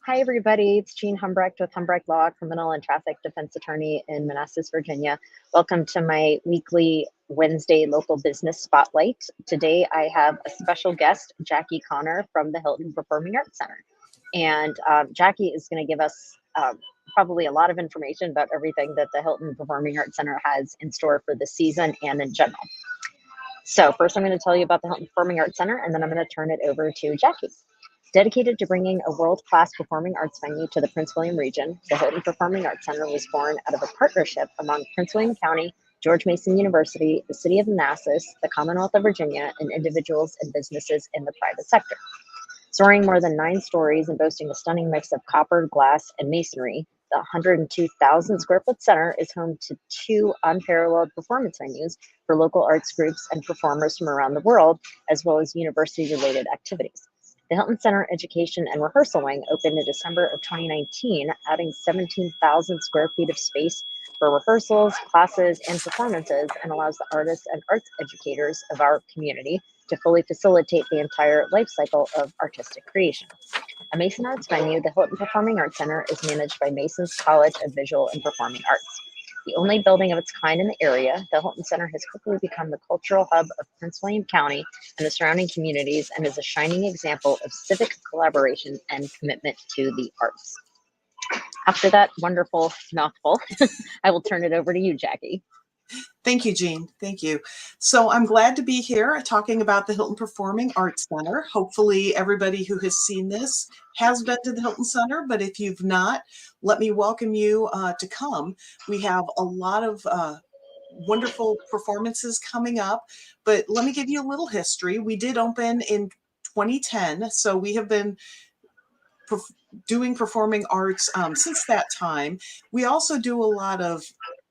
Hi, everybody. It's Jean Humbrecht with Humbrecht Law, criminal and traffic defense attorney in Manassas, Virginia. Welcome to my weekly Wednesday local business spotlight. Today, I have a special guest, Jackie Connor from the Hylton Performing Arts Center. And Jackie is going to give us probably a lot of information about everything that the Hylton Performing Arts Center has in store for the season and in general. So first, I'm going to tell you about the Hylton Performing Arts Center, and then I'm going to turn it over to Jackie. Dedicated to bringing a world-class performing arts venue to the Prince William region, the Hylton Performing Arts Center was born out of a partnership among Prince William County, George Mason University, the City of Manassas, the Commonwealth of Virginia, and individuals and businesses in the private sector. Soaring more than 9 stories and boasting a stunning mix of copper, glass, and masonry, the 102,000 square foot center is home to 2 unparalleled performance venues for local arts groups and performers from around the world, as well as university-related activities. The Hylton Center Education and Rehearsal Wing opened in December of 2019, adding 17,000 square feet of space for rehearsals, classes, and performances, and allows the artists and arts educators of our community to fully facilitate the entire life cycle of artistic creation. A Mason Arts venue, the Hylton Performing Arts Center is managed by Mason's College of Visual and Performing Arts. The only building of its kind in the area, the Hylton Center has quickly become the cultural hub of Prince William County and the surrounding communities and is a shining example of civic collaboration and commitment to the arts. After that wonderful mouthful, I will turn it over to you, Jackie. Thank you, Jean. Thank you. So I'm glad to be here talking about the Hylton Performing Arts Center. Hopefully everybody who has seen this has been to the Hylton Center, but if you've not, let me welcome you to come. We have a lot of wonderful performances coming up, but let me give you a little history. We did open in 2010, so we have been doing performing arts since that time. We also do a lot of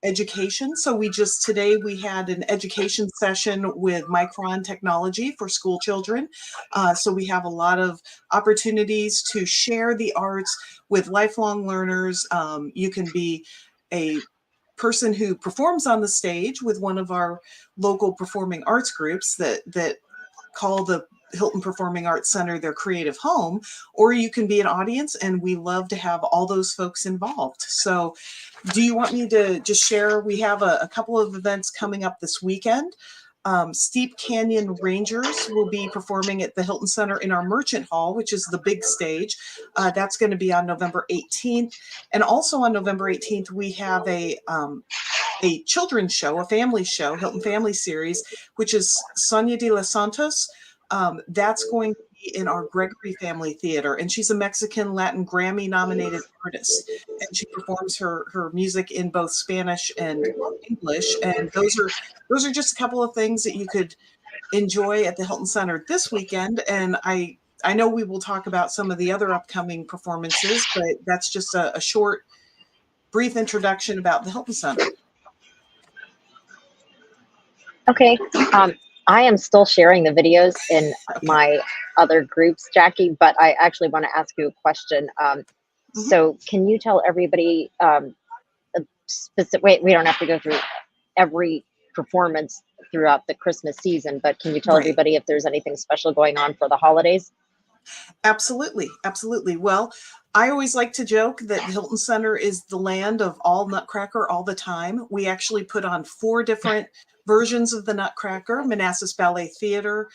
education. So today we had an education session with Micron technology for school children. So we have a lot of opportunities to share the arts with lifelong learners. You can be a person who performs on the stage with one of our local performing arts groups that call the Hylton Performing Arts Center their creative home, or you can be an audience, and we love to have all those folks involved. So do you want me to just share? We have a couple of events coming up this weekend. Steep Canyon Rangers will be performing at the Hylton Center in our Merchant Hall, which is the big stage. That's going to be on November 18th. And also on November 18th, we have a children's show, a family show, Hylton Family Series, which is Sonia de los Santos. That's going to be in our Gregory Family Theater, and she's a Mexican Latin Grammy nominated artist, and she performs her music in both Spanish and English. And those are just a couple of things that you could enjoy at the Hylton Center this weekend. And I know we will talk about some of the other upcoming performances, but that's just a short, brief introduction about the Hylton Center. Okay. I am still sharing the videos in my other groups, Jackie, but I actually want to ask you a question. So can you tell everybody, we don't have to go through every performance throughout the Christmas season, but can you tell everybody if there's anything special going on for the holidays? Absolutely. Absolutely. Well, I always like to joke that the Hylton Center is the land of all Nutcracker all the time. We actually put on 4 different versions of the Nutcracker. Manassas Ballet Theater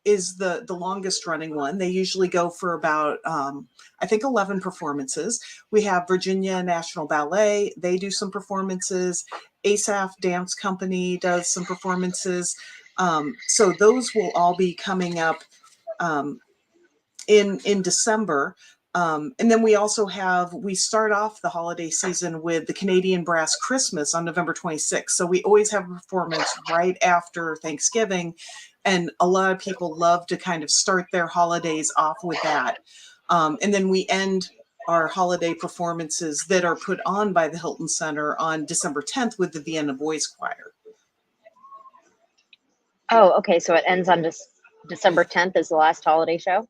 is the longest running one. They usually go for about, I think, 11 performances. We have Virginia National Ballet. They do some performances. ASAF Dance Company does some performances. So those will all be coming up in December. And then we also we start off the holiday season with the Canadian Brass Christmas on November 26th. So we always have a performance right after Thanksgiving. And a lot of people love to kind of start their holidays off with that. And then we end our holiday performances that are put on by the Hylton Center on December 10th with the Vienna Boys Choir. Oh, okay. So it ends on December 10th is the last holiday show?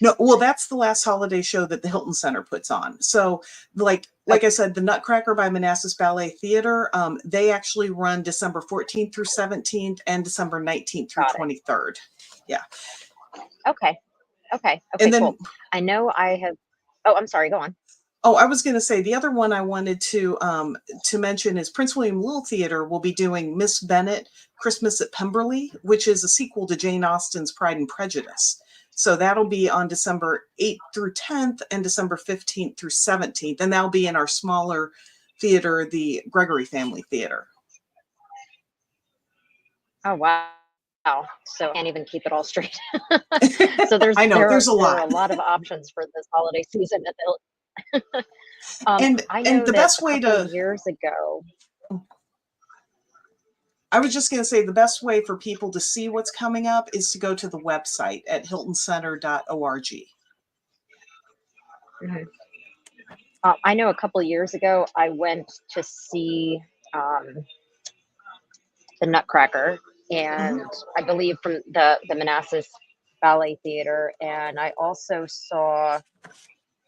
No, well, that's the last holiday show that the Hylton Center puts on. So like I said, the Nutcracker by Manassas Ballet Theater, they actually run December 14th through 17th and December 19th through 23rd. Yeah. Okay. And then, cool. I know I have Oh, I'm sorry. Go on. Oh, I was going to say the other one I wanted to mention is Prince William Little Theater will be doing Miss Bennet Christmas at Pemberley, which is a sequel to Jane Austen's Pride and Prejudice. So that'll be on December 8th through 10th and December 15th through 17th. And that'll be in our smaller theater, the Gregory Family Theater. Oh, wow. So I can't even keep it all straight. So I know, there's a there lot. are a lot of options for this holiday season at the I And know the that best a way couple to, of years ago. I was just going to say the best way for people to see what's coming up is to go to the website at hiltoncenter.org. Mhm. I know a couple of years ago I went to see um, the Nutcracker, Mhm. and I believe from the Manassas Ballet Theater, and I also saw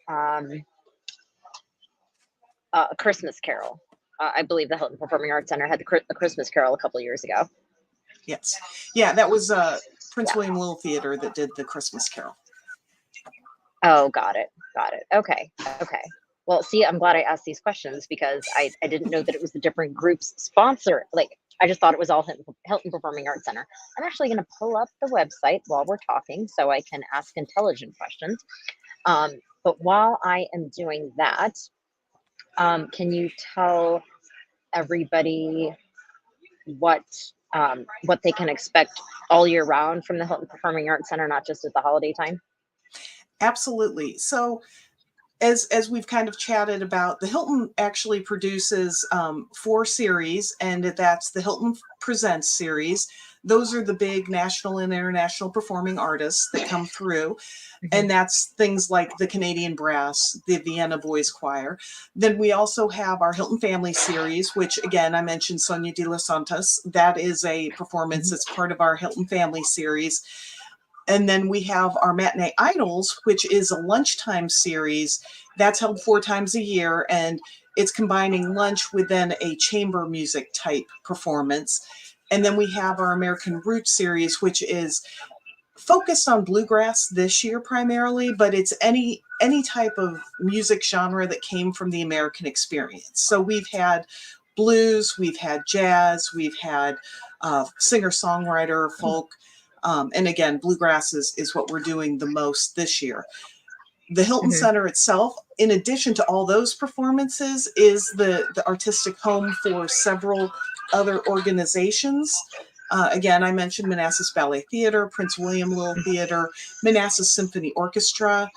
um, a Christmas Carol. I believe the Hilton Performing Arts Center had the Christmas Carol a couple of years ago. Yes. Yeah, that was Prince Yeah. William Little Theater that did the Christmas Carol. Oh, got it. Got it. Okay. Okay. Well, see, I'm glad I asked these questions because I didn't know that it was the different groups sponsor. Like, I just thought it was all Hilton Performing Arts Center. I'm actually going to pull up the website while we're talking so I can ask intelligent questions. Um, but while I am doing that, can you tell everybody what what they can expect all year round from the Hilton Performing Arts Center, not just at the holiday time? Absolutely. So as we've kind of chatted about, the Hilton actually produces 4 series, and that's the Hilton Presents series. Those are the big national and international performing artists that come through. Mhm. And that's things like the Canadian Brass, the Vienna Boys Choir. Then we also have our Hilton Family Series, which again, I mentioned Sonia de los Santos. That is a performance Mhm. that's part of our Hilton Family Series. And then we have our Matinee Idols, which is a lunchtime series that's held 4 times a year. And it's combining lunch with then a chamber music type performance. And then we have our American Roots series, which is focused on bluegrass this year primarily, but it's any type of music genre that came from the American experience. So we've had blues, we've had jazz, we've had singer-songwriter, folk, and again, bluegrass is what we're doing the most this year. The Hilton Mhm. Center itself, in addition to all those performances, is the artistic home for several other organizations. Again, I mentioned Manassas Ballet Theater, Prince William Little Theater, Manassas Symphony Orchestra,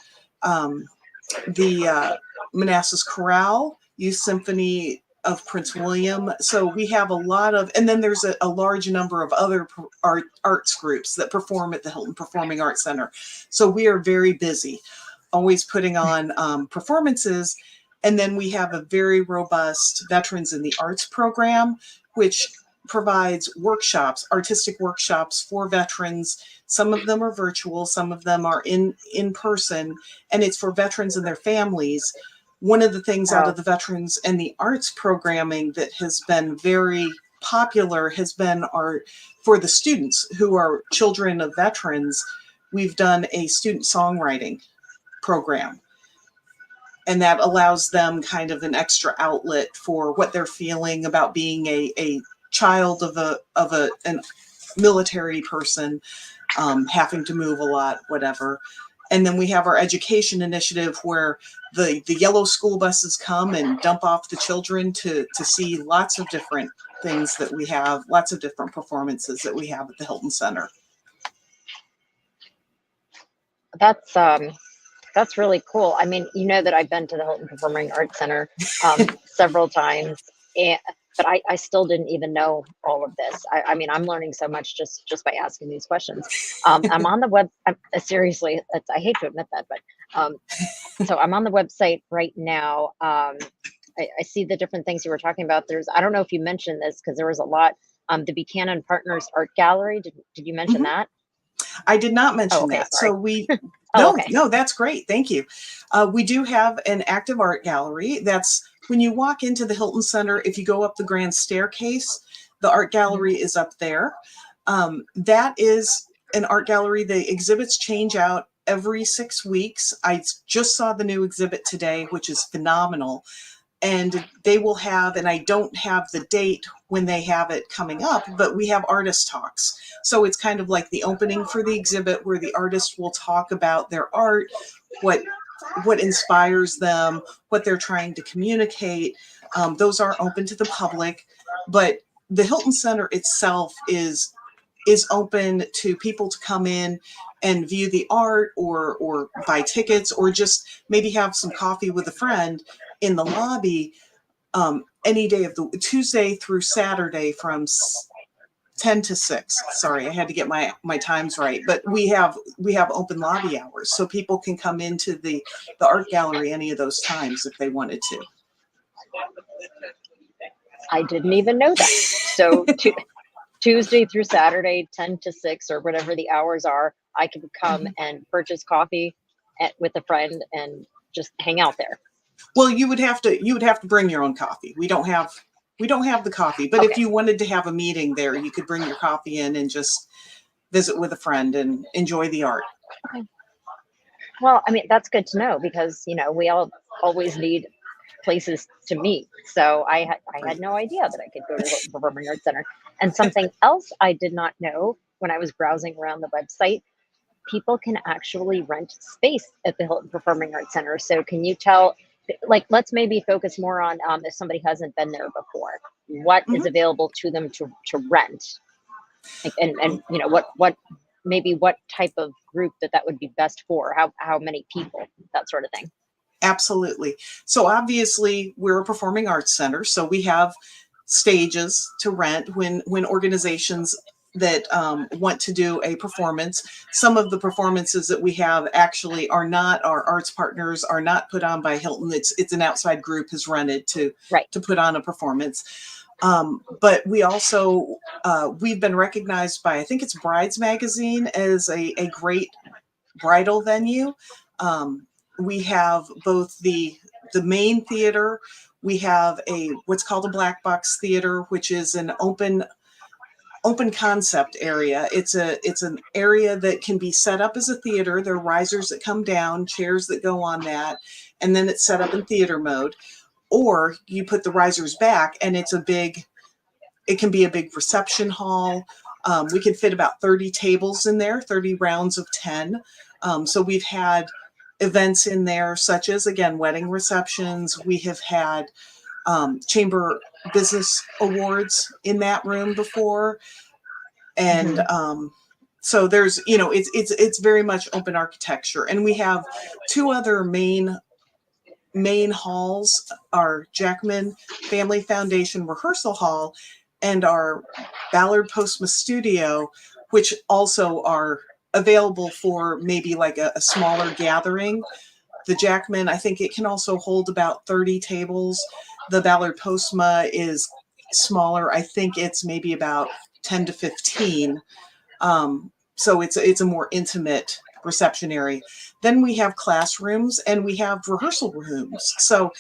the Manassas Chorale, Youth Symphony of Prince William. So we have a lot of, and then there's a large number of other arts groups that perform at the Hilton Performing Arts Center. So we are very busy, always putting on performances. And then we have a very robust Veterans in the Arts program, which provides workshops, artistic workshops for veterans. Some of them are virtual, some of them are in person, and it's for veterans and their families. One of the things out Oh, of the Veterans and the Arts programming that has been very popular has been for the students who are children of veterans. We've done a student songwriting program, and that allows them kind of an extra outlet for what they're feeling about being a child of a military person, having to move a lot, whatever. And then we have our education initiative where the yellow school buses come and dump off the children to see lots of different things that we have, lots of different performances that we have at the Hilton Center. that's um, that's really cool. I mean, you know that I've been to the Hilton Performing Arts Center several times, and but I still didn't even know all of this. I mean, I'm learning so much just by asking these questions. I'm on the web. Seriously, I hate to admit that, but so I'm on the website right now. I see the different things you were talking about. I don't know if you mentioned this because there was a lot. The Buchanan Partners Art Gallery. Did you mention Mhm. that? I did not Oh, mention okay. that. So Sorry. we, Oh, no, okay. no, that's great. Thank you. We do have an active art gallery. That's when you walk into the Hilton Center, if you go up the grand staircase, the art Mhm. gallery is up there. That is an art gallery. The exhibits change out every 6 weeks. I just saw the new exhibit today, which is phenomenal. And they will have, and I don't have the date when they have it coming up, but we have artist talks. So it's kind of like the opening for the exhibit where the artist will talk about their art, what inspires them, what they're trying to communicate. Those are open to the public, but the Hylton Center itself is open to people to come in and view the art, or buy tickets, or just maybe have some coffee with a friend in the lobby, any day of the Tuesday through Saturday from 10 to 6. Sorry, I had to get my times right. But we have open lobby hours, so people can come into the art gallery any of those times if they wanted to. I didn't even know that. So Tuesday through Saturday, 10 to 6, or whatever the hours are, I can come and purchase coffee with a friend and just hang out there. Well, you would have to bring your own coffee. We don't have the coffee, but Okay. if you wanted to have a meeting there, you could bring your coffee in and just visit with a friend and enjoy the art. Okay. Well, I mean, that's good to know, because, we all always need places to meet. So I had no idea that I could go to the Hylton Performing Arts Center. And something else I did not know when I was browsing around the website, people can actually rent space at the Hylton Performing Arts Center. So can you tell, like, let's maybe focus more on if somebody hasn't been there before, what is available to them to rent, like, and what type of group that would be best for, how many people, that sort of thing. Absolutely. So obviously we're a performing arts center, so we have stages to rent when organizations that want to do a performance. Some of the performances that we have actually are not our arts partners, are not put on by Hylton. It's an outside group has rented to put on a performance. But we also, we've been recognized by, I think it's Brides Magazine, as a great bridal venue. We have both the main theater. We have what's called a black box theater, which is an open concept area. It's an area that can be set up as a theater. There are risers that come down, chairs that go on that, and then it's set up in theater mode. Or you put the risers back and it can be a big reception hall. We can fit about 30 tables in there, 30 rounds of 10. So we've had events in there, such as, again, wedding receptions. We have had chamber business awards in that room before. And so there's, it's very much open architecture. And we have two other main halls, our Jackman Family Foundation Rehearsal Hall and our Ballard Postma Studio, which also are available for maybe like a smaller gathering. The Jackman, I think it can also hold about 30 tables. The Ballard Postma is smaller. I think it's maybe about 10 to 15. So it's a more intimate reception area. Then we have classrooms and we have rehearsal rooms. So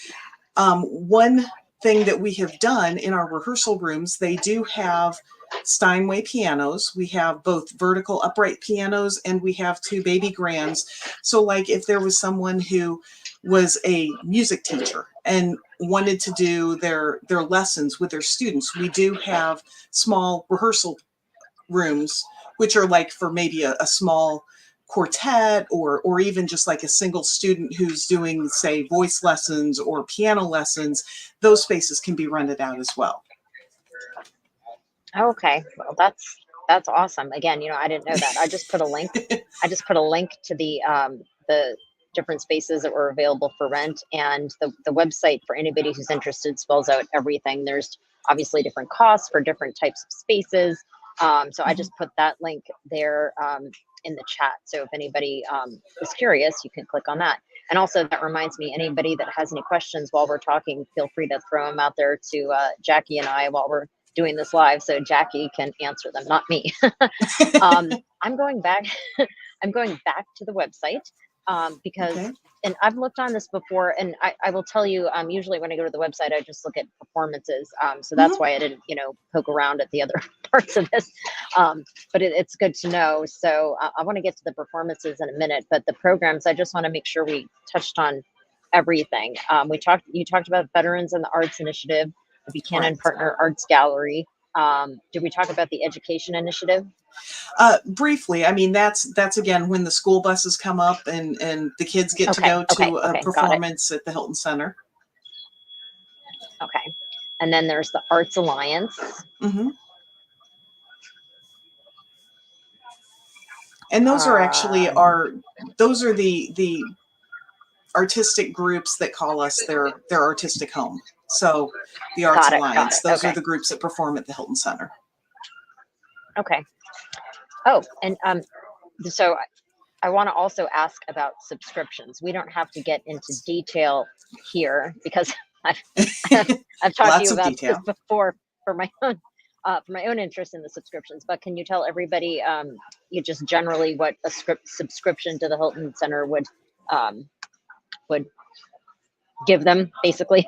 one thing that we have done in our rehearsal rooms, they do have Steinway pianos. We have both vertical upright pianos and we have two baby grands. So like if there was someone who was a music teacher and wanted to do their lessons with their students, we do have small rehearsal rooms, which are like for maybe a small quartet or even just like a single student who's doing, say, voice lessons or piano lessons. Those spaces can be rented out as well. Okay, well, that's awesome. Again, I didn't know that. I just put a link. To the different spaces that were available for rent, and the website for anybody who's interested spells out everything. There's obviously different costs for different types of spaces. So I just put that link there in the chat. So if anybody is curious, you can click on that. And also that reminds me, anybody that has any questions while we're talking, feel free to throw them out there to Jackie and I while we're doing this live, so Jackie can answer them, not me. I'm going back to the website. because, Okay. and I've looked on this before, and I will tell you, usually when I go to the website, I just look at performances. So that's Mhm. why I didn't, poke around at the other parts of this. But it's good to know. So I want to get to the performances in a minute, but the programs, I just want to make sure we touched on everything. You talked about Veterans and the Arts Initiative, the Buchanan Correct. Partner Arts Gallery. Did we talk about the Education Initiative? Briefly, I mean, that's again when the school buses come up and the kids get to Okay, go okay, to a okay, got it. performance at the Hilton Center. Okay. And then there's the Arts Alliance. Hmm. And those are actually Um, those are the artistic groups that call us their artistic home. So the Arts got it, got Alliance, it. those are Okay, the groups that perform at the Hilton Center. okay. Oh, and so I want to also ask about subscriptions. We don't have to get into detail here because I've, I've talked to Lots you of about this detail. before for my own interest in the subscriptions. But can you tell everybody, you just generally what a subscription to the Hilton Center would give them, basically?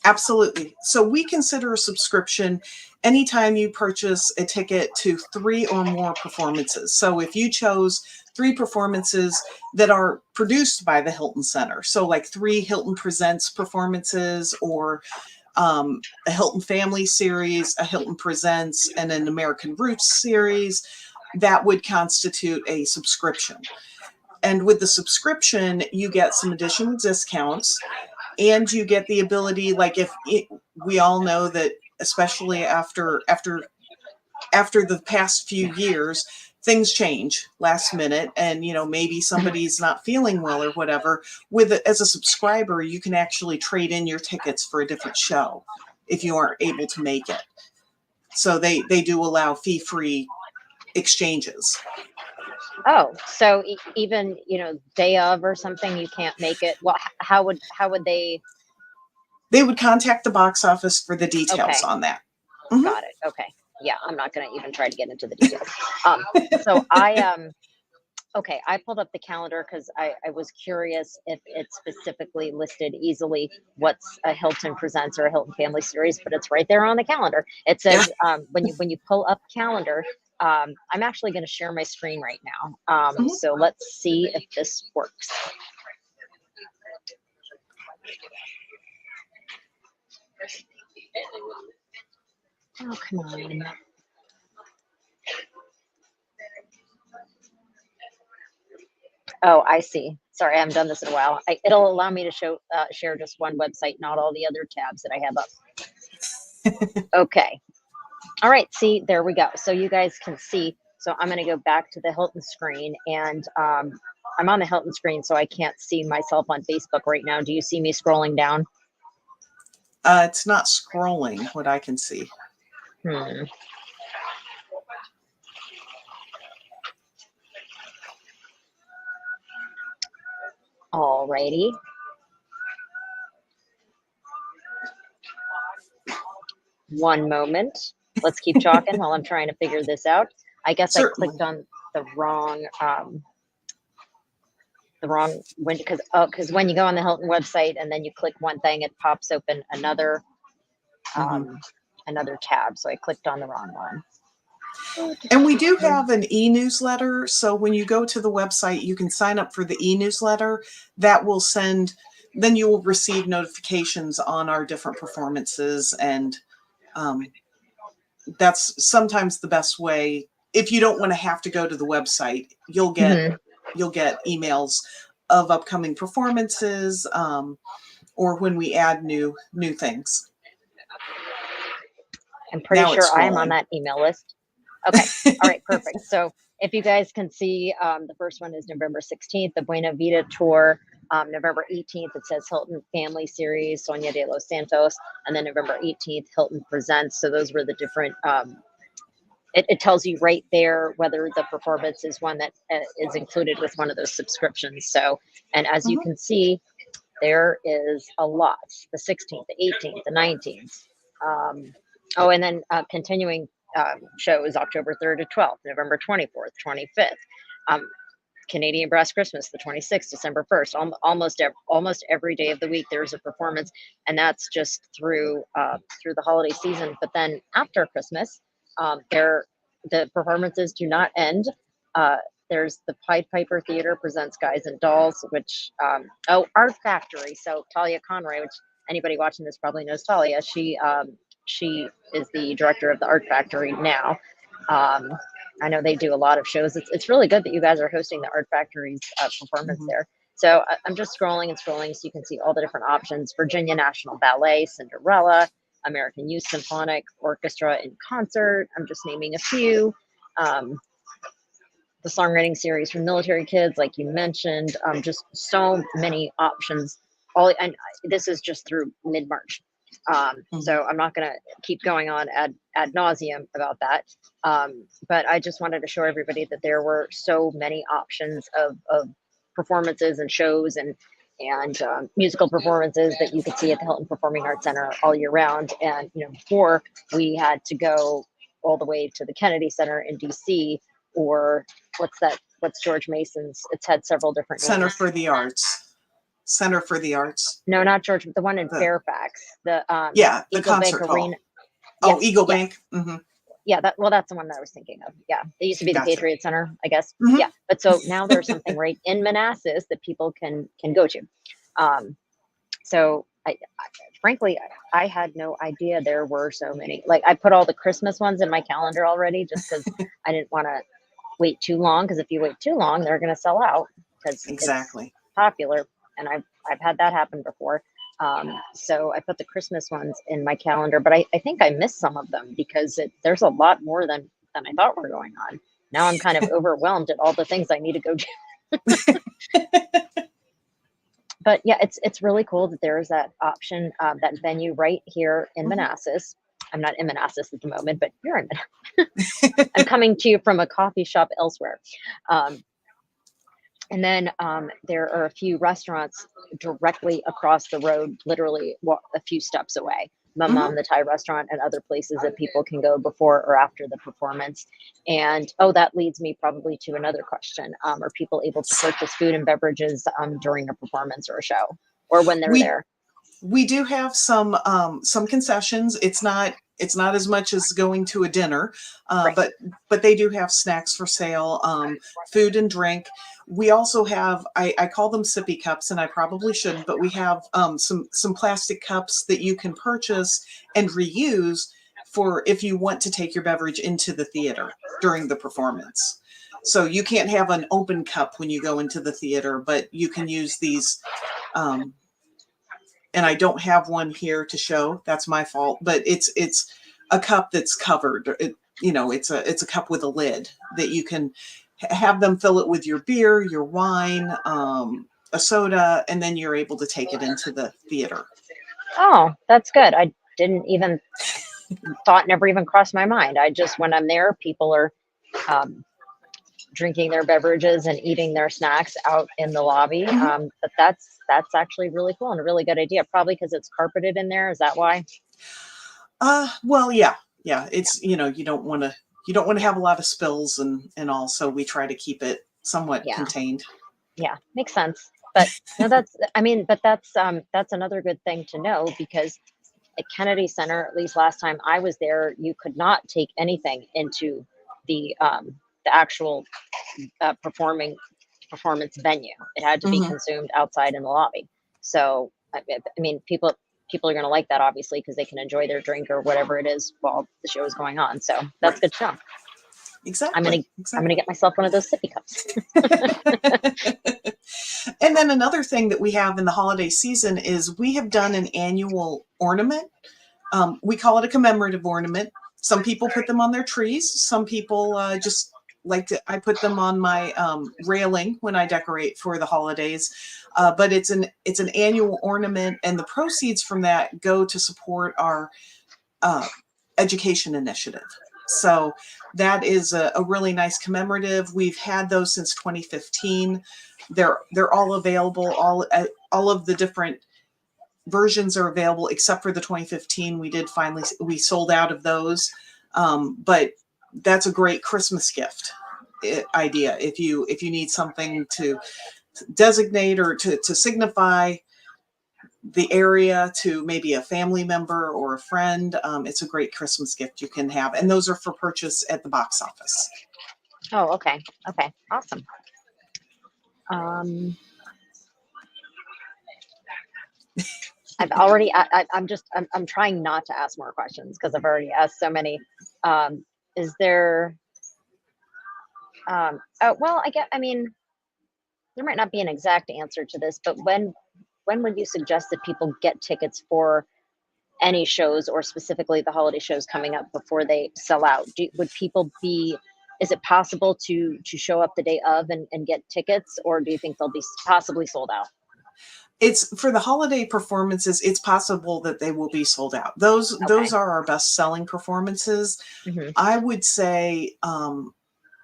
Absolutely. So we consider a subscription anytime you purchase a ticket to 3 or more performances. So if you chose 3 performances that are produced by the Hilton Center, so like 3 Hilton Presents performances, or a Hilton Family series, a Hilton Presents, and an American Roots series, that would constitute a subscription. And with the subscription, you get some additional discounts, and you get the ability, like we all know that, especially after the past few years, things change last minute, and maybe somebody's not feeling well or whatever. As a subscriber, you can actually trade in your tickets for a different show if you aren't able to make it. So they do allow fee-free exchanges. Oh, so even day of or something, you can't make it. Well, how would they? They would contact the box office for the details Okay, on that. Mhm. got it. Okay, yeah, I'm not gonna even try to get into the details. Um, so okay, I pulled up the calendar because I was curious if it specifically listed easily what's a Hilton Presents or a Hilton Family Series, but it's right there on the calendar. It Yeah. says when you pull up calendar, I'm actually going to share my screen right now. Mhm. So let's see if this works. Oh, come on. Oh, I see. Sorry, I haven't done this in a while. It'll allow me to share just one website, not all the other tabs that I have up. Okay. All right. See, there we go. So you guys can see. So I'm going to go back to the Hilton screen, and I'm on the Hilton screen, so I can't see myself on Facebook right now. Do you see me scrolling down? It's not scrolling what I can see. Hmm. All righty. One moment. Let's keep talking while I'm trying to figure this out. I guess I clicked Certainly. on the wrong when because when you go on the Hilton website and then you click one thing, it pops open Hmm. um, another tab. So I clicked on the wrong one. And we do have an e-newsletter. So when you go to the website, you can sign up for the e-newsletter. That will then you will receive notifications on our different performances. And um, that's sometimes the best way. If you don't want to have to go to the website, Mhm. you'll get emails of upcoming performances, or when we add new things. I'm pretty Now it's sure I am on scrolling. that email list. Okay. All right. Perfect. So if you guys can see, the first one is November 16th, the Buena Vida tour. November 18th, it says Hilton Family Series, Sonia de los Santos. And then November 18th, Hilton Presents. So those were the different, it tells you right there whether the performance is one that is included with one of those subscriptions. So, and as you Mhm. can see, there is a lot, the 16th, the 18th, the 19th. Oh, and then continuing shows October 3rd to 12th, November 24th, 25th. Um, Canadian Brass Christmas, the 26th, December 1st. Almost every day of the week there's a performance, and that's just through the holiday season. But then after Christmas, the performances do not end. There's the Pied Piper Theater presents Guys and Dolls, which Art Factory. So Talia Conroy, which anybody watching this probably knows Talia. She is the director of the Art Factory now. I know they do a lot of shows. It's really good that you guys are hosting the Art Factory's performance there. So I'm just scrolling and scrolling so you can see all the different options. Virginia National Ballet, Cinderella, American Youth Symphonic Orchestra in concert. I'm just naming a few. The songwriting series for military kids, like you mentioned, just so many options. And this is just through mid-March. So I'm not going to keep going on ad nauseum about that. But I just wanted to show everybody that there were so many options of performances and shows and musical performances that you could see at the Hylton Performing Arts Center all year round. And, before we had to go all the way to the Kennedy Center in DC, or what's George Mason's? It's had several different names. Center for the Arts. No, not George, the one in Fairfax. The the Eagle concert Bank hall. Arena. Oh, Yes, Eagle yes. Bank. Mm-hmm. Yeah, that's the one that I was thinking of. Yeah, it used to be the Gotcha. Patriot Center, I guess. Mhm. Yeah, but so now there's something right in Manassas that people can go to. So frankly, I had no idea there were so many. Like, I put all the Christmas ones in my calendar already, just because I didn't want to wait too long. Because if you wait too long, they're going to sell out because Exactly. it's popular, and I've had that happen before. So I put the Christmas ones in my calendar, but I think I missed some of them because there's a lot more than I thought were going on. Now I'm kind of overwhelmed at all the things I need to go do. But yeah, it's really cool that there is that option, that venue right here in Manassas. I'm not in Manassas at the moment, but you're in Manassas. I'm coming to you from a coffee shop elsewhere. And then there are a few restaurants directly across the road, literally a few steps away. Mom, the Thai restaurant, and other places that people can go before or after the performance. And that leads me probably to another question. Are people able to purchase food and beverages during a performance or a show, or when they're there? We do have some concessions. It's not as much as going to a dinner, Right. but they do have snacks for sale, food and drink. We also have, I call them sippy cups, and I probably shouldn't, but we have some plastic cups that you can purchase and reuse for if you want to take your beverage into the theater during the performance. So you can't have an open cup when you go into the theater, but you can use these. And I don't have one here to show. That's my fault. But it's a cup that's covered. It's a cup with a lid that you can have them fill it with your beer, your wine, a soda, and then you're able to take it into the theater. Oh, that's good. I didn't even never even crossed my mind. I just, when I'm there, people are drinking their beverages and eating their snacks out in the lobby. But that's actually really cool and a really good idea. Probably because it's carpeted in there. Is that why? Well, yeah. It's you don't want to have a lot of spills and all. So we try to keep it somewhat contained. Yeah, makes sense. But no, that's another good thing to know, because at Kennedy Center, at least last time I was there, you could not take anything into the actual performance venue. It had to be consumed outside in the lobby. So I mean, people are going to like that, obviously, because they can enjoy their drink or whatever it is while the show is going on. So that's good to know. Exactly. I'm gonna get myself one of those sippy cups. And then another thing that we have in the holiday season is we have done an annual ornament. We call it a commemorative ornament. Some people put them on their trees. Some people just I put them on my railing when I decorate for the holidays. But it's an annual ornament, and the proceeds from that go to support our education initiative. So that is a really nice commemorative. We've had those since 2015. They're all available. All of the different versions are available except for the 2015. We sold out of those. But that's a great Christmas gift idea. If you need something to designate or to signify the area to maybe a family member or a friend, it's a great Christmas gift you can have. And those are for purchase at the box office. Oh, okay. Okay. Awesome. I've already, I'm trying not to ask more questions because I've already asked so many. Is there, oh, well, I mean, there might not be an exact answer to this, but when would you suggest that people get tickets for any shows, or specifically the holiday shows coming up, before they sell out? Would people be, is it possible to show up the day of and get tickets, or do you think they'll be possibly sold out? It's for the holiday performances, it's possible that they will be sold out. Those are our best selling performances. Mm-hmm. I would say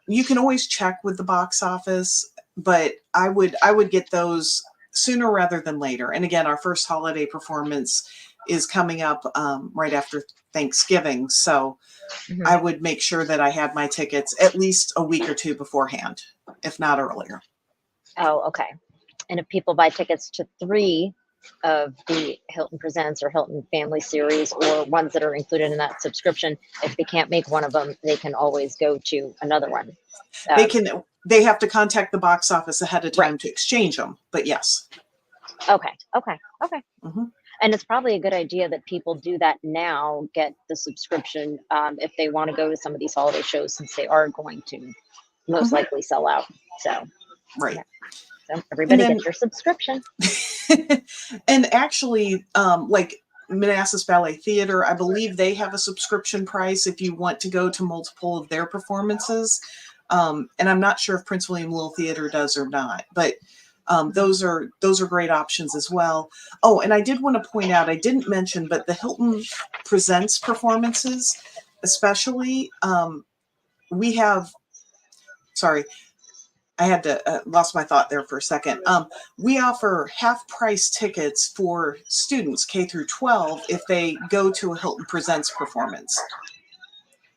you can always check with the box office, but I would get those sooner rather than later. And again, our first holiday performance is coming up right after Thanksgiving. So Mm-hmm. I would make sure that I had my tickets at least a week or two beforehand, if not earlier. Oh, okay. And if people buy tickets to 3 of the Hylton Presents or Hylton Family Series, or ones that are included in that subscription, if they can't make one of them, they can always go to another one. They have to contact the box office ahead of time Right. to exchange them, but yes. Okay. Mm-hmm. And it's probably a good idea that people do that now, get the subscription, if they want to go to some of these holiday shows, since they are going to most likely sell out. So, right. Yeah. So everybody get your subscription. And actually, like Manassas Ballet Theater, I believe they have a subscription price if you want to go to multiple of their performances. And I'm not sure if Prince William Little Theater does or not, but those are great options as well. Oh, and I did want to point out, I didn't mention, but the Hylton Presents performances, especially, we have, sorry, I had to lost my thought there for a second. We offer half price tickets for students K through 12 if they go to a Hylton Presents performance.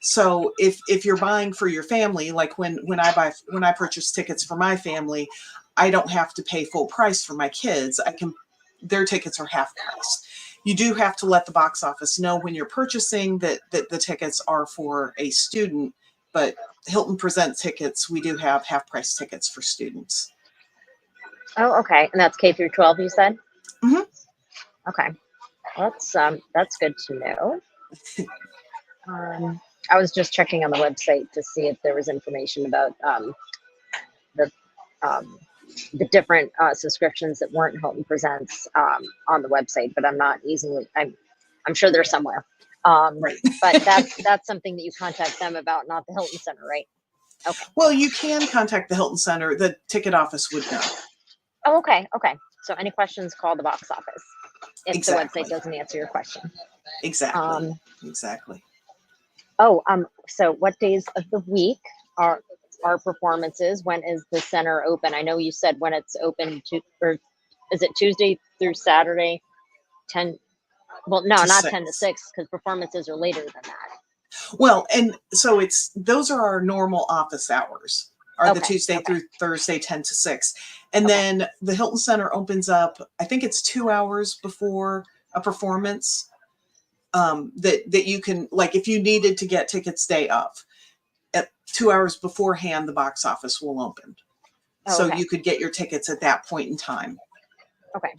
So if you're buying for your family, like when I purchase tickets for my family, I don't have to pay full price for my kids. Their tickets are half price. You do have to let the box office know when you're purchasing that the tickets are for a student, but Hylton Present tickets, we do have half price tickets for students. Oh, okay. And that's K through 12, you said? Mm-hmm. Okay. Well, that's good to know. I was just checking on the website to see if there was information about the different subscriptions that weren't Hylton Presents on the website, but I'm sure they're somewhere. Right. But that's something that you contact them about, not the Hylton Center, right? Okay. Well, you can contact the Hylton Center. The ticket office would know. Oh, okay. So any questions, call the box office if Exactly. the website doesn't answer your question. Exactly. Exactly. Oh, so what days of the week are performances? When is the center open? I know you said when it's open or is it Tuesday through Saturday, 10? Well, no, not 10 to 6, because performances are later than that. Well, and so those are our normal office hours, are the Tuesday through Thursday, 10 to 6. And then the Hylton Center opens up, I think it's 2 hours before a performance, that you can, like, if you needed to get tickets day of, at 2 hours beforehand, the box office will open. So you could get your tickets at that point in time. Okay.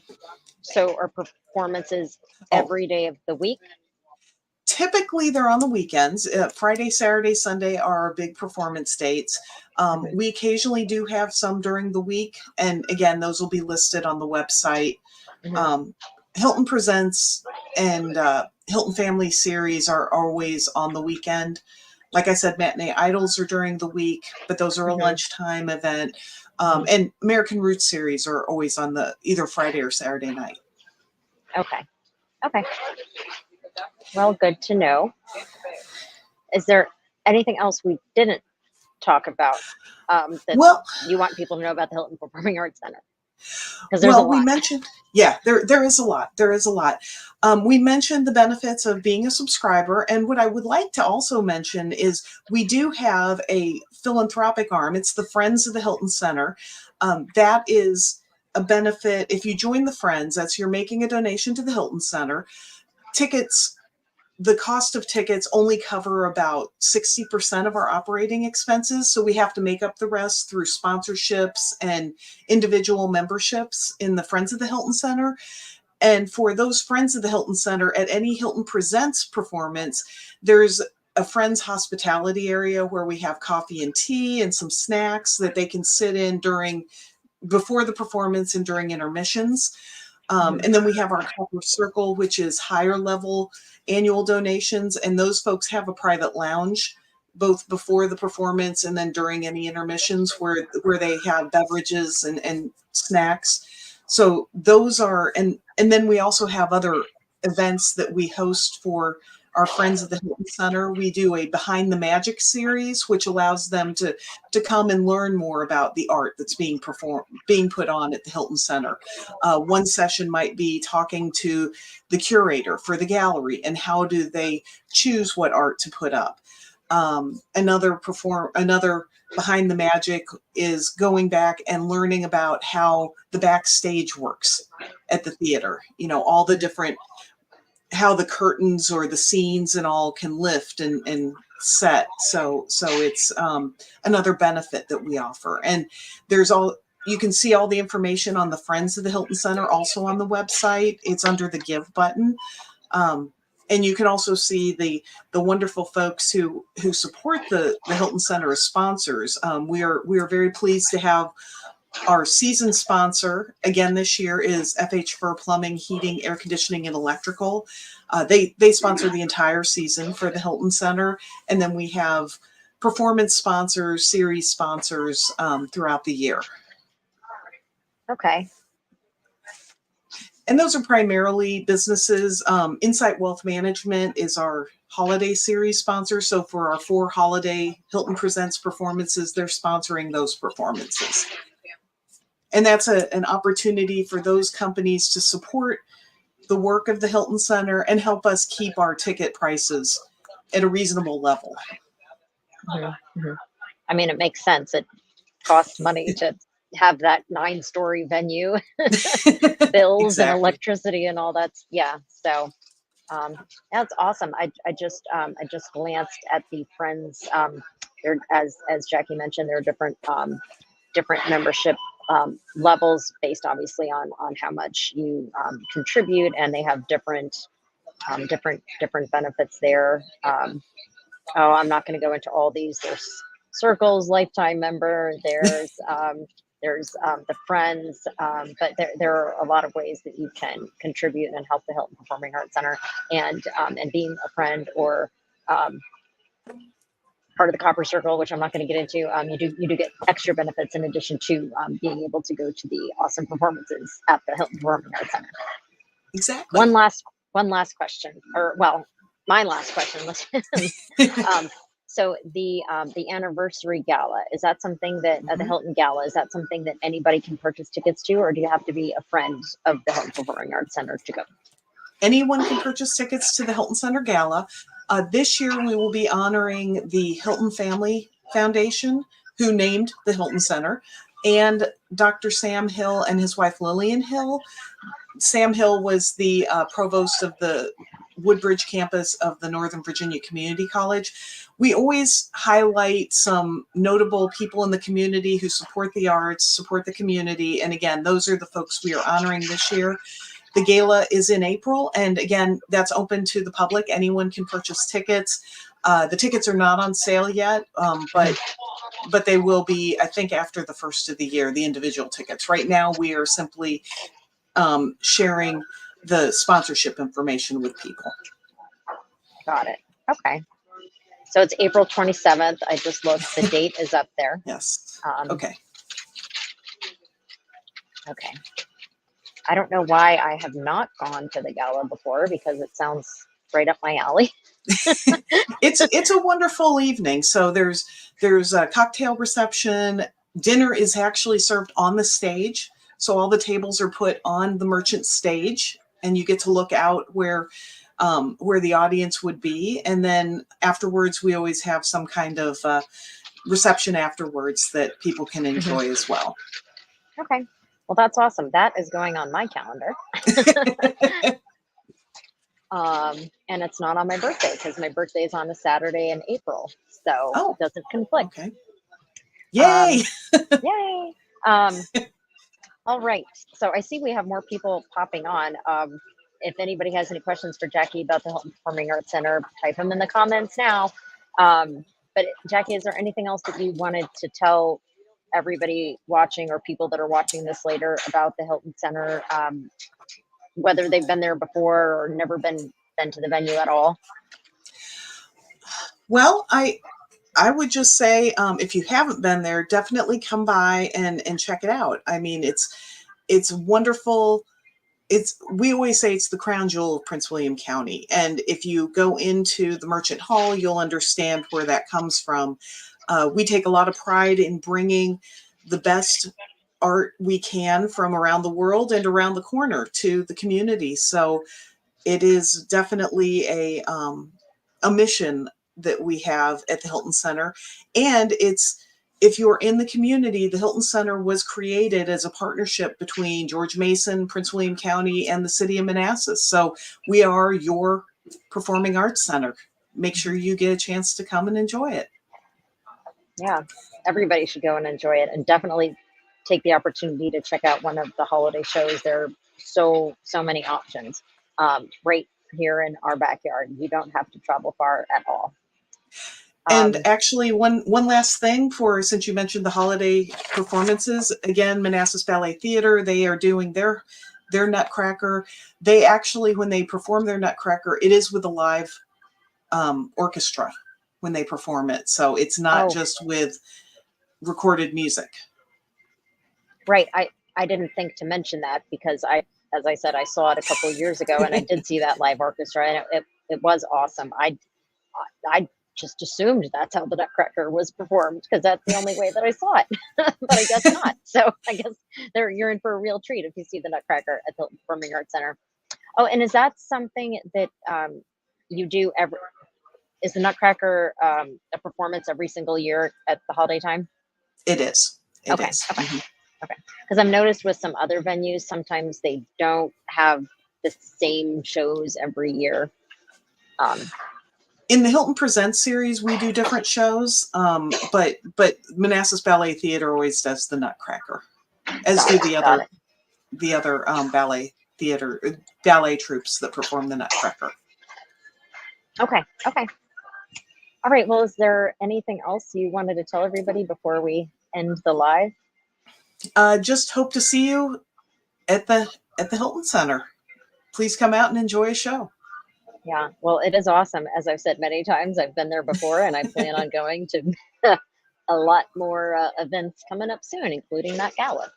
So are performances every day of the week? Typically, they're on the weekends. Friday, Saturday, Sunday are our big performance dates. We occasionally do have some during the week. And again, those will be listed on the website. Hylton Presents and Hylton Family Series are always on the weekend. Like I said, Matinee Idols are during the week, but those are a lunchtime event. And American Roots Series are always on either Friday or Saturday night. Okay. Well, good to know. Is there anything else we didn't talk about that you want people to know about the Hylton Performing Arts Center? Because there's a lot. Yeah, there is a lot. There is a lot. We mentioned the benefits of being a subscriber, and what I would like to also mention is we do have a philanthropic arm. It's the Friends of the Hylton Center. That is a benefit. If you join the Friends, that's you're making a donation to the Hylton Center. Tickets, the cost of tickets only cover about 60% of our operating expenses. So we have to make up the rest through sponsorships and individual memberships in the Friends of the Hylton Center. And for those Friends of the Hylton Center, at any Hylton Presents performance, there's a Friends hospitality area where we have coffee and tea and some snacks that they can sit in before the performance and during intermissions. And then we have our Copper Circle, which is higher level annual donations. And those folks have a private lounge both before the performance and then during any intermissions where they have beverages and snacks. So those are, and then we also have other events that we host for our Friends of the Hylton Center. We do a Behind the Magic series, which allows them to come and learn more about the art that's being put on at the Hylton Center. One session might be talking to the curator for the gallery and how do they choose what art to put up. Another Behind the Magic is going back and learning about how the backstage works at the theater. You know, all the different, how the curtains or the scenes and all can lift and set. So it's another benefit that we offer. And you can see all the information on the Friends of the Hylton Center also on the website. It's under the Give button. And you can also see the wonderful folks who support the Hylton Center as sponsors. We are very pleased to have our season sponsor again this year is FH Fur Plumbing, Heating, Air Conditioning, and Electrical. They sponsor the entire season for the Hylton Center, and then we have performance sponsors, series sponsors throughout the year. Okay. And those are primarily businesses. Insight Wealth Management is our holiday series sponsor. So for our 4 holiday Hylton Presents performances, they're sponsoring those performances. And that's an opportunity for those companies to support the work of the Hylton Center and help us keep our ticket prices at a reasonable level. Mm-hmm. I mean, it makes sense. It costs money to have that 9-story venue, bills Exactly. and electricity and all that. Yeah. So that's awesome. I just glanced at the Friends. There, as Jackie mentioned, there are different membership levels based obviously on how much you contribute, and they have different benefits there. I'm not going to go into all these. There's Circles lifetime member. There's the Friends, but there are a lot of ways that you can contribute and help the Hylton Performing Arts Center, and being a friend or part of the Copper Circle, which I'm not going to get into. You do get extra benefits in addition to being able to go to the awesome performances at the Hylton Performing Arts Center. Exactly. One last question, or well, my last question. So the anniversary gala, is that something that the Hylton Gala, is that something that anybody can purchase tickets to, or do you have to be a friend of the Hylton Performing Arts Center to go? Anyone can purchase tickets to the Hylton Center Gala. This year, we will be honoring the Hylton Family Foundation, who named the Hylton Center, and Dr. Sam Hill and his wife Lillian Hill. Sam Hill was the provost of the Woodbridge campus of the Northern Virginia Community College. We always highlight some notable people in the community who support the arts, support the community. And again, those are the folks we are honoring this year. The gala is in April, and again, that's open to the public. Anyone can purchase tickets. The tickets are not on sale yet, but they will be, I think, after the first of the year, the individual tickets. Right now, we are simply sharing the sponsorship information with people. Got it. Okay. So it's April 27th. I just looked. The date is up there. Yes. Okay. Okay. I don't know why I have not gone to the gala before, because it sounds right up my alley. It's a wonderful evening. So there's a cocktail reception. Dinner is actually served on the stage. So all the tables are put on the merchant stage, and you get to look out where the audience would be. And then afterwards, we always have some kind of reception afterwards that people can enjoy as well. Okay. Well, that's awesome. That is going on my calendar. And it's not on my birthday because my birthday is on a Saturday in April. So Oh, it doesn't conflict. okay. Yay! Yay. All right. So I see we have more people popping on. If anybody has any questions for Jackie about the Hilton Performing Arts Center, type them in the comments now. But Jackie, is there anything else that you wanted to tell everybody watching or people that are watching this later about the Hilton Center, whether they've been there before or never been to the venue at all? Well, I would just say, if you haven't been there, definitely come by and check it out. I mean, it's wonderful. We always say it's the crown jewel of Prince William County. And if you go into the Merchant Hall, you'll understand where that comes from. We take a lot of pride in bringing the best art we can from around the world and around the corner to the community. So it is definitely a mission that we have at the Hilton Center. And if you're in the community, the Hilton Center was created as a partnership between George Mason, Prince William County, and the city of Manassas. So we are your performing arts center. Make sure you get a chance to come and enjoy it. Yeah, everybody should go and enjoy it, and definitely take the opportunity to check out one of the holiday shows. There are so many options right here in our backyard. You don't have to travel far at all. And actually, one last thing, since you mentioned the holiday performances, again, Manassas Ballet Theater, they are doing their Nutcracker. They actually, when they perform their Nutcracker, it is with a live orchestra when they perform it. So it's not just with recorded music. Right. I didn't think to mention that because as I said, I saw it a couple of years ago and I did see that live orchestra, and it was awesome. I just assumed that's how the Nutcracker was performed because that's the only way that I saw it, but I guess not. So I guess you're in for a real treat if you see the Nutcracker at the Performing Arts Center. Oh, and is that something that you do is the Nutcracker a performance every single year at the holiday time? It is. It is. Okay. Okay. Because I've noticed with some other venues, sometimes they don't have the same shows every year. In the Hilton Presents series, we do different shows, but Manassas Ballet Theater always does the Nutcracker, as do the other ballet troupes that perform the Nutcracker. Okay. All right. Well, is there anything else you wanted to tell everybody before we end the live? Just hope to see you at the Hilton Center. Please come out and enjoy a show. Yeah, well, it is awesome. As I've said many times, I've been there before, and I plan on going to a lot more events coming up soon, including that gala.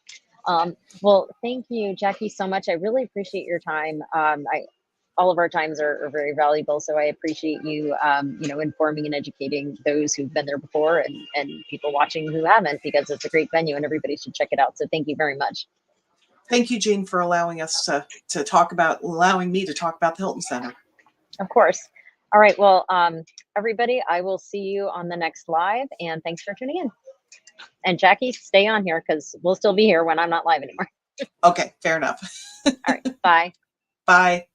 Well, thank you, Jackie, so much. I really appreciate your time. All of our times are very valuable, so I appreciate you, informing and educating those who've been there before and people watching who haven't, because it's a great venue and everybody should check it out. So thank you very much. Thank you, Jean, for allowing me to talk about the Hilton Center. Of course. All right. Well, everybody, I will see you on the next live, and thanks for tuning in. And Jackie, stay on here because we'll still be here when I'm not live anymore. Okay, fair enough. All right. Bye. Bye.